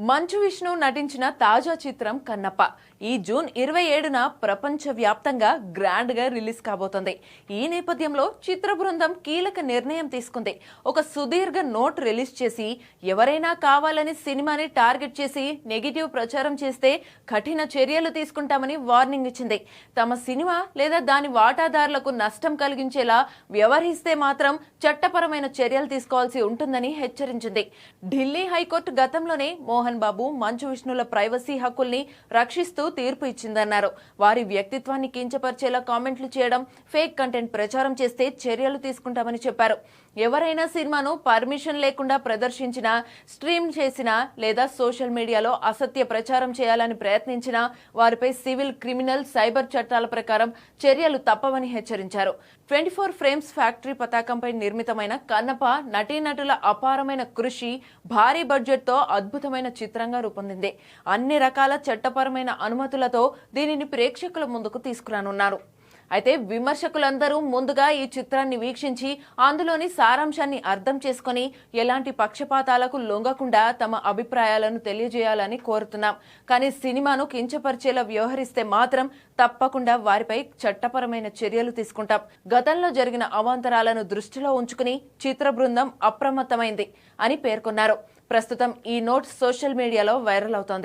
మంచు విష్ణు నటించిన తాజా చిత్రం కన్నప్ప ఈ జూన్ 27న ప్రపంచవ్యాప్తంగా గ్రాండ్ గా రిలీజ్ కాబోతోంది. ఈ నేపథ్యంలో చిత్ర బృందం కీలక నిర్ణయం తీసుకుంది. ఒక సుదీర్ఘ నోట్ రిలీజ్ చేసి ఎవరైనా కావాలని సినిమాని టార్గెట్ చేసి నెగిటివ్ ప్రచారం చేస్తే కఠిన చర్యలు తీసుకుంటామని వార్నింగ్ ఇచ్చింది. తమ సినిమా లేదా దాని వాటాదారులకు నష్టం కలిగించేలా వ్యవహరిస్తే మాత్రం చట్టపరమైన చర్యలు తీసుకోవాల్సి ఉంటుందని హెచ్చరించింది. ఢిల్లీ హైకోర్టు గతంలోనే మోహన్ బాబు, మంచు విష్ణుల ప్రైవసీ హక్కుల్ని రక్షిస్తూ తీర్పు ఇచ్చిందన్నారు. వారి వ్యక్తిత్వాన్ని కించపరిచేలా కామెంట్లు చేయడం, ఫేక్ కంటెంట్ ప్రచారం చేస్తే చర్యలు తీసుకుంటామని చెప్పారు. ఎవరైనా సినిమాను పర్మిషన్ లేకుండా ప్రదర్శించినా, స్ట్రీమ్ చేసినా లేదా సోషల్ మీడియాలో అసత్య ప్రచారం చేయాలని ప్రయత్నించినా వారిపై సివిల్, క్రిమినల్, సైబర్ చట్టాల ప్రకారం చర్యలు తప్పవని హెచ్చరించారు. 24 ఫ్రేమ్స్ ఫ్యాక్టరీ పతాకంపై నిర్మితమైన కన్నప్ప నటీనటుల అపారమైన కృషి, భారీ బడ్జెట్ తో అద్భుతమైన చిత్రంగా రూపొందింది. అన్ని రకాల చట్టపరమైన అనుమతులతో దీనిని ప్రేక్షకుల ముందుకు తీసుకురానున్నారు. అయితే విమర్శకులందరూ ముందుగా ఈ చిత్రాన్ని వీక్షించి అందులోని సారాంశాన్ని అర్థం చేసుకుని ఎలాంటి పక్షపాతాలకు లొంగకుండా తమ అభిప్రాయాలను తెలియజేయాలని కోరుతున్నాం. కానీ సినిమాను కించపరిచేలా వ్యవహరిస్తే మాత్రం తప్పకుండా వారిపై చట్టపరమైన చర్యలు తీసుకుంటాం. గతంలో జరిగిన అవాంతరాలను దృష్టిలో ఉంచుకుని చిత్ర బృందం అప్రమత్తమైంది అని పేర్కొన్నారు. ప్రస్తుతం ఈ నోట్ సోషల్ మీడియాలో వైరల్ అవుతోంది.